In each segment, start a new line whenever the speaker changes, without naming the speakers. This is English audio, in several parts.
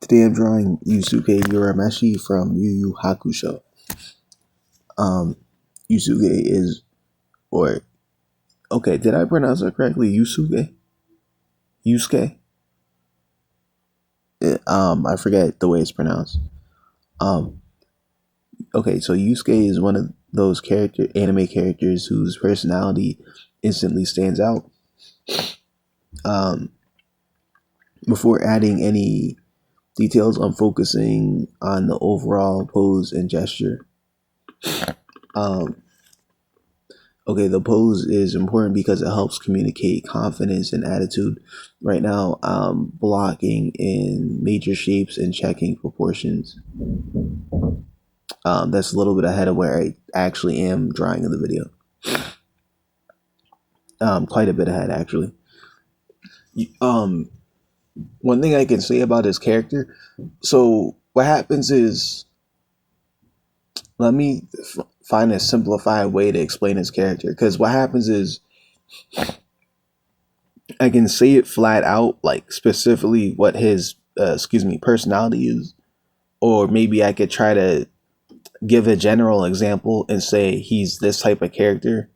Today I'm drawing Yusuke Urameshi from Yu Yu Hakusho. Yusuke is, did I pronounce it correctly? Yusuke? Yusuke? I forget the way it's pronounced. So Yusuke is one of those anime characters whose personality instantly stands out. Before adding any details, I'm focusing on the overall pose and gesture. The pose is important because it helps communicate confidence and attitude. Right now, I'm blocking in major shapes and checking proportions. That's a little bit ahead of where I actually am drawing in the video. Quite a bit ahead, actually. One thing I can say about his character. So what happens is, let me find a simplified way to explain his character. Because what happens is, I can say it flat out, like specifically what his personality is, or maybe I could try to give a general example and say he's this type of character,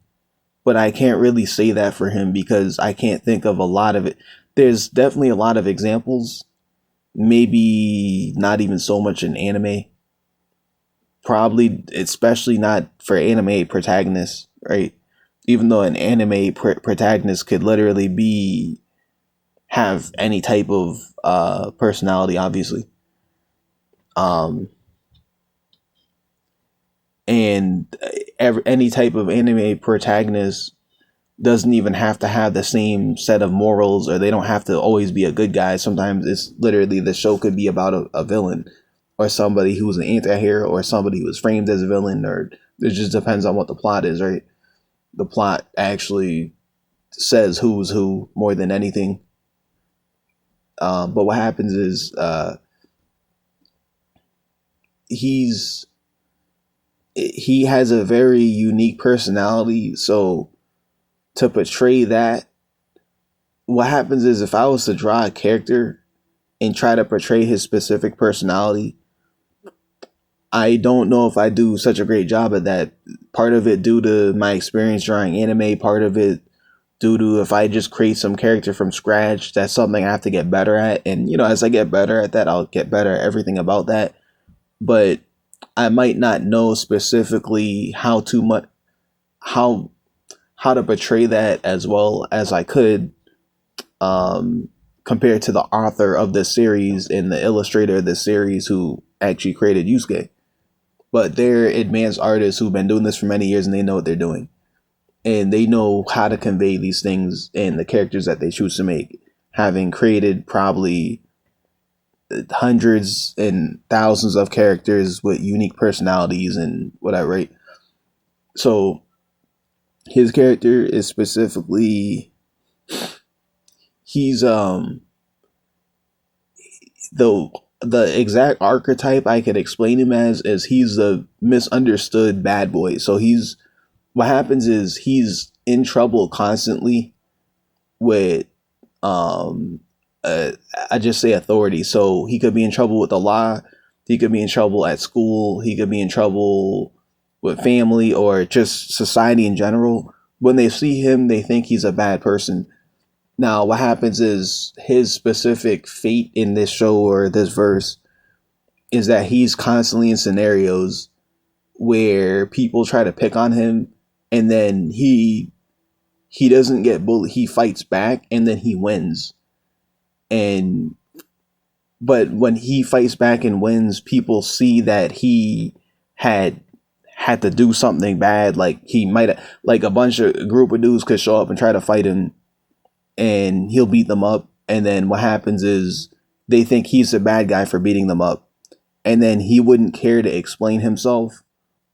but I can't really say that for him because I can't think of a lot of it. There's definitely a lot of examples, maybe not even so much in anime, probably especially not for anime protagonists, right? Even though an anime protagonist could literally have any type of personality, obviously. And any type of anime protagonist doesn't even have to have the same set of morals, or they don't have to always be a good guy. Sometimes it's literally the show could be about a villain, or somebody who's an anti-hero, or somebody who was framed as a villain, or it just depends on what the plot is, right? The plot actually says who's who more than anything. But what happens is he has a very unique personality. So to portray that, what happens is if I was to draw a character and try to portray his specific personality, I don't know if I do such a great job at that. Part of it due to my experience drawing anime, part of it due to if I just create some character from scratch, that's something I have to get better at. And, as I get better at that, I'll get better at everything about that. But I might not know specifically how to portray that as well as I could, compared to the author of the series and the illustrator of the series who actually created Yusuke. But they're advanced artists who've been doing this for many years, and they know what they're doing. And they know how to convey these things in the characters that they choose to make, having created probably hundreds and thousands of characters with unique personalities and whatever, right? So his character is specifically, he's the exact archetype I could explain him as is he's the misunderstood bad boy. So what happens is he's in trouble constantly with I just say authority. So he could be in trouble with the law, he could be in trouble at school, he could be in trouble with family or just society in general. When they see him, they think he's a bad person. Now, what happens is his specific fate in this show or this verse is that he's constantly in scenarios where people try to pick on him, and then he doesn't get bullied. He fights back, and then he wins. But when he fights back and wins, people see that he had to do something bad. Like he might have, like a group of dudes could show up and try to fight him, and he'll beat them up. And then what happens is they think he's a bad guy for beating them up. And then he wouldn't care to explain himself,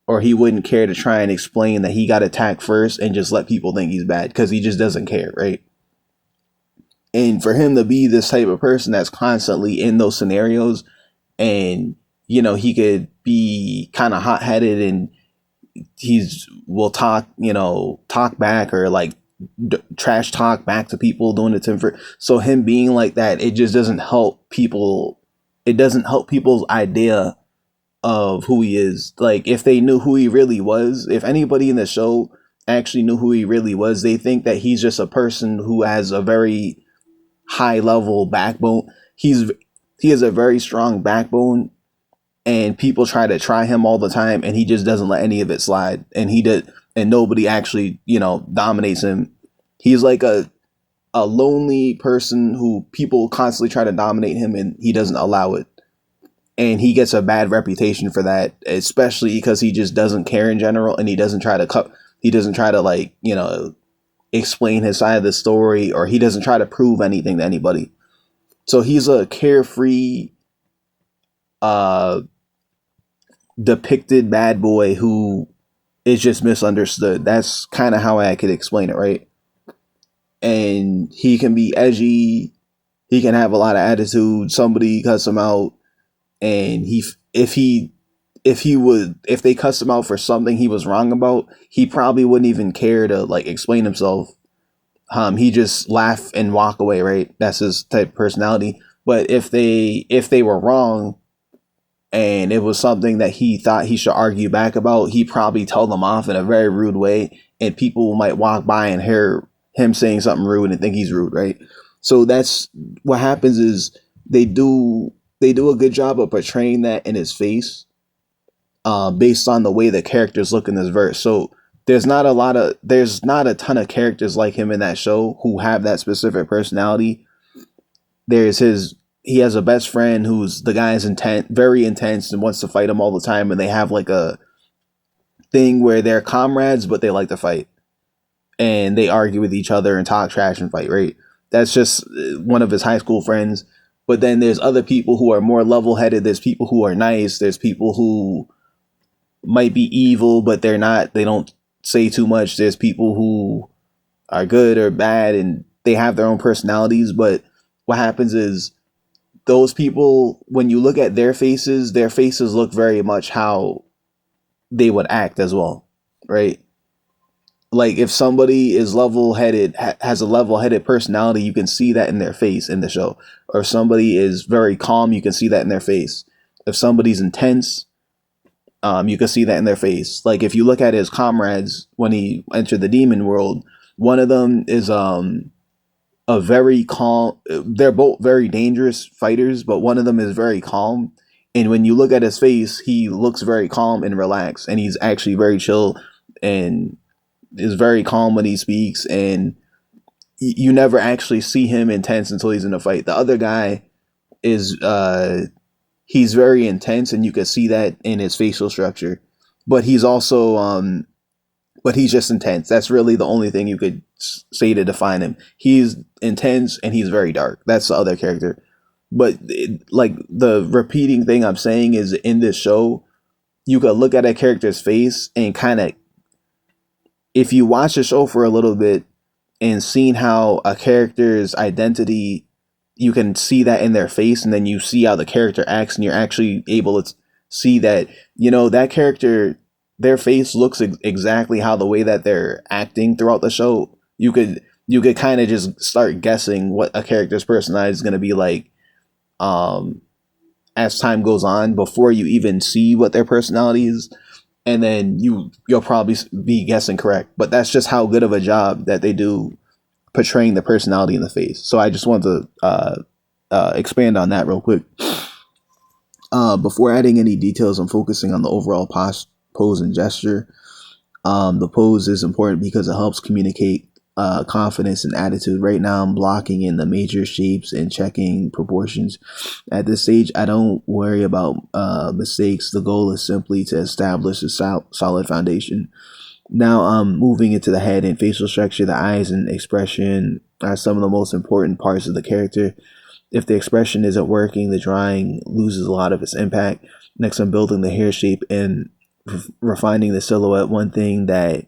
or he wouldn't care to try and explain that he got attacked first and just let people think he's bad because he just doesn't care, right? And for him to be this type of person that's constantly in those scenarios, and, he could be kind of hot-headed and will talk back, or like trash talk back to people doing it to him. So him being like that, it just doesn't help people it doesn't help people's idea of who he is. Like if they knew who he really was, if anybody in the show actually knew who he really was, they think that he's just a person who has a very high level backbone. He has a very strong backbone, and people try him all the time, and he just doesn't let any of it slide. And nobody actually, dominates him. He's like a lonely person who people constantly try to dominate him, and he doesn't allow it. And he gets a bad reputation for that, especially because he just doesn't care in general, and he doesn't try to like explain his side of the story, or he doesn't try to prove anything to anybody. So he's a carefree, uh, depicted bad boy who is just misunderstood. That's kind of how I could explain it, right? And he can be edgy. He can have a lot of attitude. Somebody cuts him out, and if they cussed him out for something he was wrong about, he probably wouldn't even care to like explain himself. He just laugh and walk away, right? That's his type of personality. But if they were wrong, and it was something that he thought he should argue back about, he probably tell them off in a very rude way, and people might walk by and hear him saying something rude and think he's rude, right? So that's what happens is they do a good job of portraying that in his face, based on the way the characters look in this verse. So there's not a ton of characters like him in that show who have that specific personality. He has a best friend who's the guy is very intense and wants to fight him all the time, and they have like a thing where they're comrades but they like to fight, and they argue with each other and talk trash and fight, right? That's just one of his high school friends. But then there's other people who are more level-headed. There's people who are nice. There's people who might be evil, but they don't say too much. There's people who are good or bad, and they have their own personalities. But what happens is those people, when you look at their faces look very much how they would act as well, right? Like if somebody is level-headed, has a level-headed personality, you can see that in their face in the show. Or if somebody is very calm, you can see that in their face. If somebody's intense, you can see that in their face. Like if you look at his comrades when he entered the demon world, one of them is a very calm. They're both very dangerous fighters, but one of them is very calm. And when you look at his face, he looks very calm and relaxed, and he's actually very chill and is very calm when he speaks. And you never actually see him intense until he's in a fight. The other guy is he's very intense, and you can see that in his facial structure. But he's also but he's just intense. That's really the only thing you could say to define him. He's intense and he's very dark. That's the other character. But like the repeating thing I'm saying is in this show, you could look at a character's face and kind of, if you watch the show for a little bit and seen how a character's identity, you can see that in their face, and then you see how the character acts, and you're actually able to see that, that character, their face looks exactly how the way that they're acting throughout the show. You could kind of just start guessing what a character's personality is going to be like, as time goes on, before you even see what their personality is. And then you'll probably be guessing correct. But that's just how good of a job that they do portraying the personality in the face. So I just want to expand on that real quick. Before adding any details, I'm focusing on the overall pose and gesture. The pose is important because it helps communicate confidence and attitude. Right now, I'm blocking in the major shapes and checking proportions. At this stage, I don't worry about mistakes. The goal is simply to establish a solid foundation. Now, moving into the head and facial structure, the eyes and expression are some of the most important parts of the character. If the expression isn't working, the drawing loses a lot of its impact. Next, I'm building the hair shape and refining the silhouette. One thing that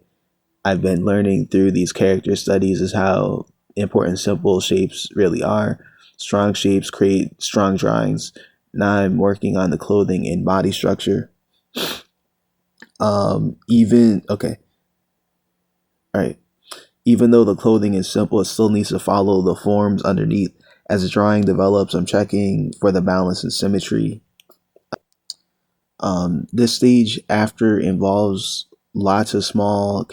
I've been learning through these character studies is how important simple shapes really are. Strong shapes create strong drawings. Now I'm working on the clothing and body structure. Even okay. All right. Even though the clothing is simple, it still needs to follow the forms underneath. As the drawing develops, I'm checking for the balance and symmetry. This stage after involves lots of small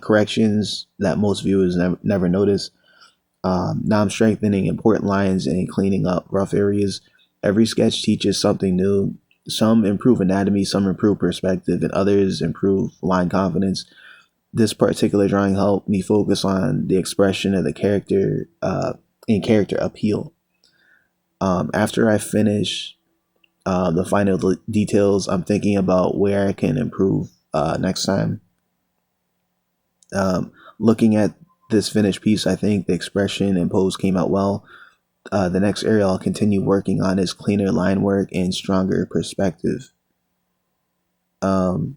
corrections that most viewers never notice. Now I'm strengthening important lines and cleaning up rough areas. Every sketch teaches something new. Some improve anatomy, some improve perspective, and others improve line confidence. This particular drawing helped me focus on the expression of the character and character appeal. After I finish the final details, I'm thinking about where I can improve next time. Looking at this finished piece, I think the expression and pose came out well. The next area I'll continue working on is cleaner line work and stronger perspective. Okay,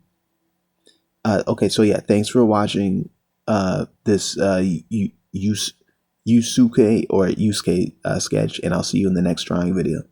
so yeah, thanks for watching this Yusuke sketch, and I'll see you in the next drawing video.